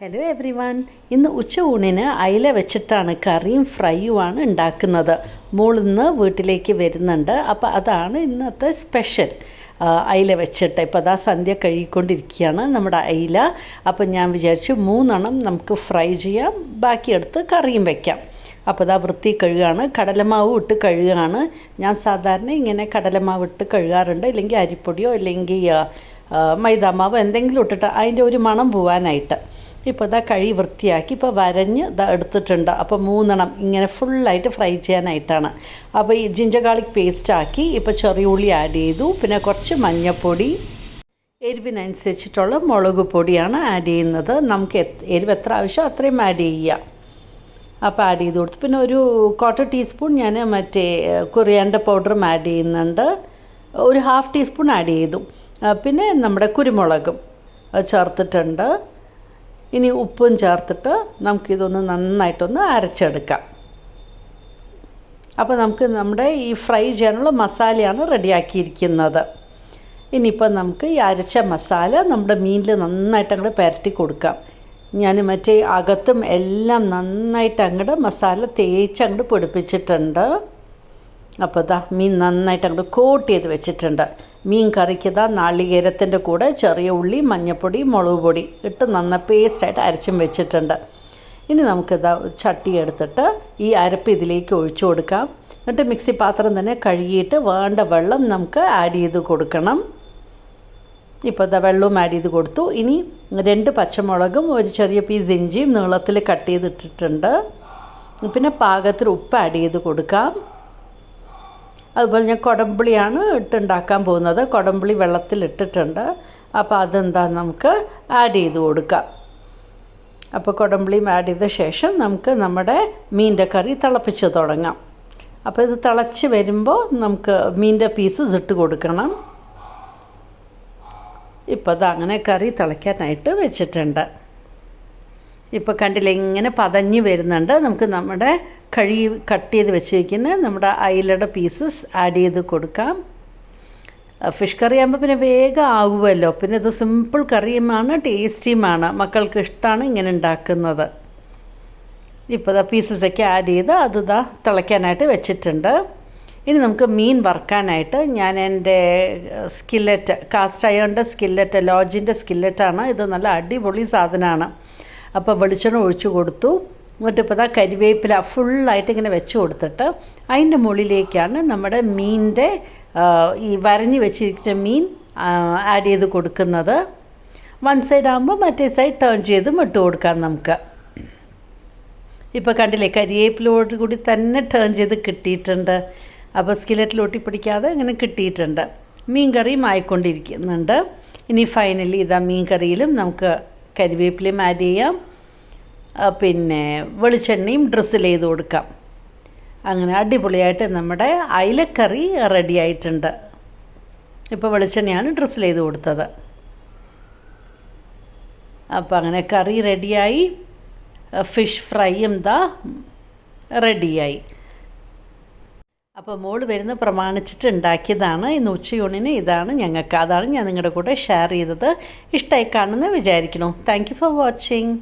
Hello every one. ഇന്ന് ഉച്ച ഊണിന് അയില വെച്ചിട്ടാണ് കറിയും ഫ്രൈയുമാണ് ഉണ്ടാക്കുന്നത്. മോളിന്ന് വീട്ടിലേക്ക് വരുന്നുണ്ട്. അപ്പോൾ അതാണ് ഇന്നത്തെ സ്പെഷ്യൽ. അയില വെച്ചിട്ട് ഇപ്പോൾ അതാ സന്ധ്യ കഴുകിക്കൊണ്ടിരിക്കുകയാണ് നമ്മുടെ അയില. അപ്പോൾ ഞാൻ വിചാരിച്ചു 3 നമുക്ക് ഫ്രൈ ചെയ്യാം, ബാക്കിയെടുത്ത് കറിയും വയ്ക്കാം. അപ്പോൾ അതാ വൃത്തി കഴുകുകയാണ്, കടലമാവ് ഇട്ട് കഴുകുകയാണ്. ഞാൻ സാധാരണ ഇങ്ങനെ കടലമാവ് ഇട്ട് കഴുകാറുണ്ട്, ഇല്ലെങ്കിൽ അരിപ്പൊടിയോ അല്ലെങ്കിൽ മൈദാമാവോ എന്തെങ്കിലും ഇട്ടിട്ട് അതിൻ്റെ ഒരു മണം പോവാനായിട്ട്. ഇപ്പോൾ ഇതാ കഴുകി വൃത്തിയാക്കി ഇപ്പോൾ വരഞ്ഞ് ഇതാ എടുത്തിട്ടുണ്ട്. അപ്പോൾ 3 ഇങ്ങനെ ഫുള്ളായിട്ട് ഫ്രൈ ചെയ്യാനായിട്ടാണ്. അപ്പോൾ ഈ ജിഞ്ചർ ഗാർലിക് പേസ്റ്റാക്കി ഇപ്പോൾ ചെറിയ ഉള്ളി ആഡ് ചെയ്തു. പിന്നെ കുറച്ച് മഞ്ഞൾപ്പൊടി, എരിവിനനുസരിച്ചിട്ടുള്ള മുളക് പൊടിയാണ് ആഡ് ചെയ്യുന്നത്. നമുക്ക് എരിവ് എത്ര ആവശ്യമോ അത്രയും ആഡ് ചെയ്യുക. അപ്പോൾ ആഡ് ചെയ്ത് കൊടുത്തു. പിന്നെ ഒരു 1/4 ടീസ്പൂൺ ഞാൻ മറ്റേ കൊറിയാണ്ടർ പൗഡറും ആഡ് ചെയ്യുന്നുണ്ട്. ഒരു 1/2 ടീസ്പൂൺ ആഡ് ചെയ്തു. പിന്നെ നമ്മുടെ കുരുമുളകും ചേർത്തിട്ടുണ്ട്. ഇനി ഉപ്പും ചേർത്തിട്ട് നമുക്കിതൊന്ന് നന്നായിട്ടൊന്ന് അരച്ചെടുക്കാം. അപ്പോൾ നമുക്ക് നമ്മുടെ ഈ ഫ്രൈ ചെയ്യാനുള്ള മസാലയാണ് റെഡിയാക്കിയിരിക്കുന്നത്. ഇനിയിപ്പോൾ നമുക്ക് ഈ അരച്ച മസാല നമ്മുടെ മീനിൽ നന്നായിട്ട് അങ്ങോട്ട് പുരട്ടി കൊടുക്കാം. ഞാൻ മറ്റേ അകത്തും എല്ലാം നന്നായിട്ട് അങ്ങോട്ട് മസാല തേച്ച് അങ്ങോട്ട് പൊടിപ്പിച്ചിട്ടുണ്ട്. അപ്പോൾ ഇതാ മീൻ നന്നായിട്ട് അങ്ങോട്ട് കോട്ട് ചെയ്ത് വെച്ചിട്ടുണ്ട്. മീൻ കറിക്ക് ഇതാ നാളികേരത്തിൻ്റെ കൂടെ ചെറിയ ഉള്ളി, മഞ്ഞൾപ്പൊടി, മുളക് പൊടി ഇട്ട് നന്നായി പേസ്റ്റായിട്ട് അരച്ചും വെച്ചിട്ടുണ്ട്. ഇനി നമുക്കിതാ ചട്ടി എടുത്തിട്ട് ഈ അരപ്പ് ഇതിലേക്ക് ഒഴിച്ചു കൊടുക്കാം. എന്നിട്ട് മിക്സി പാത്രം തന്നെ കഴുകിയിട്ട് വേണ്ട വെള്ളം നമുക്ക് ആഡ് ചെയ്ത് കൊടുക്കണം. ഇപ്പോൾ ഇതാ വെള്ളവും ആഡ് ചെയ്ത് കൊടുത്തു. ഇനി 2 പച്ചമുളകും ഒരു ചെറിയ പീസ് ഇഞ്ചിയും നീളത്തിൽ കട്ട് ചെയ്തിട്ടിട്ടുണ്ട്. പിന്നെ പാകത്തിൽ ഉപ്പ് ആഡ് ചെയ്ത് കൊടുക്കാം. അതുപോലെ ഞാൻ കുടംപുളിയാണ് ഇട്ടുണ്ടാക്കാൻ പോകുന്നത്. കുടംപുളി വെള്ളത്തിലിട്ടിട്ടുണ്ട്. അപ്പോൾ അതെന്താ നമുക്ക് ആഡ് ചെയ്ത് കൊടുക്കാം. അപ്പോൾ കുടംപുളിയും ആഡ് ചെയ്ത ശേഷം നമുക്ക് നമ്മുടെ മീനിൻ്റെ കറി തിളപ്പിച്ച് തുടങ്ങാം. അപ്പോൾ ഇത് തിളച്ച് വരുമ്പോൾ നമുക്ക് മീനിൻ്റെ പീസസ് ഇട്ട് കൊടുക്കണം. ഇപ്പോൾ അത് അങ്ങനെ കറി തിളയ്ക്കാനായിട്ട് വെച്ചിട്ടുണ്ട്. ഇപ്പോൾ കണ്ടില്ല, ഇങ്ങനെ പതഞ്ഞ് വരുന്നുണ്ട്. നമുക്ക് നമ്മുടെ കട്ട് ചെയ്ത് വെച്ചിരിക്കുന്ന നമ്മുടെ അയിലയുടെ പീസസ് ആഡ് ചെയ്ത് കൊടുക്കാം. ഫിഷ് കറി ആകുമ്പോൾ പിന്നെ വേഗം ആകുമല്ലോ. പിന്നെ ഇത് സിമ്പിൾ കറിയുമാണ്, ടേസ്റ്റിയുമാണ്. മക്കൾക്ക് ഇഷ്ടമാണ് ഇങ്ങനെ ഉണ്ടാക്കുന്നത്. ഇപ്പോൾ പീസസൊക്കെ ആഡ് ചെയ്ത് അത് തിളയ്ക്കാനായിട്ട് വെച്ചിട്ടുണ്ട്. ഇനി നമുക്ക് മീൻ വറുക്കാനായിട്ട് ഞാൻ എൻ്റെ സ്കില്ലറ്റ്, കാസ്റ്റ് അയണിൻ്റെ സ്കില്ലറ്റ്, ലോജിൻ്റെ സ്കില്ലറ്റാണ്. ഇത് നല്ല അടിപൊളി സാധനമാണ്. അപ്പോൾ വെളിച്ചെണ്ണ ഒഴിച്ചു കൊടുത്തു. എന്നിട്ട് ഇപ്പോൾ കരിവേപ്പില ഫുള്ളായിട്ട് ഇങ്ങനെ വെച്ച് കൊടുത്തിട്ട് അതിൻ്റെ മുകളിലേക്കാണ് നമ്മുടെ മീനിൻ്റെ ഈ വരഞ്ഞ് വെച്ചിരിക്കുന്ന മീൻ ആഡ് ചെയ്ത് കൊടുക്കുന്നത്. 1 സൈഡ് ആകുമ്പോൾ മറ്റേ സൈഡ് ടേൺ ചെയ്തും ഇട്ട് കൊടുക്കാം നമുക്ക്. ഇപ്പോൾ കണ്ടില്ലേ, കരിവേപ്പിലോട്ട് കൂടി തന്നെ ടേൺ ചെയ്ത് കിട്ടിയിട്ടുണ്ട്. അപ്പോൾ സ്കിലറ്റിൽ ഒട്ടിപ്പിടിക്കാതെ ഇങ്ങനെ കിട്ടിയിട്ടുണ്ട്. മീൻ കറിയും ആയിക്കൊണ്ടിരിക്കുന്നുണ്ട്. ഇനി ഫൈനലി ഇതാ മീൻ കറിയിലും നമുക്ക് കരിവേപ്പിലയും ആഡ് ചെയ്യാം. പിന്നെ വെളിച്ചെണ്ണയും ഡ്രിസിൽ ചെയ്ത് കൊടുക്കാം. അങ്ങനെ അടിപൊളിയായിട്ട് നമ്മുടെ അയിലക്കറി റെഡി ആയിട്ടുണ്ട്. ഇപ്പോൾ വെളിച്ചെണ്ണയാണ് ഡ്രിസിൽ ചെയ്ത് കൊടുത്തത്. അപ്പോൾ അങ്ങനെ കറി റെഡിയായി. ഫിഷ് ഫ്രൈയും റെഡിയായി. അപ്പോൾ മോള് വരുന്ന പ്രമാണിച്ചിട്ട് ഉണ്ടാക്കിയതാണ് ഇന്ന് ഉച്ചയൂണിന്. ഇതാണ് ഞങ്ങൾക്ക്, അതാണ് ഞാൻ നിങ്ങളുടെ കൂടെ ഷെയർ ചെയ്തത്. ഇഷ്ടമായി കാണുമെന്ന് വിചാരിക്കുന്നു. Thank you for watching.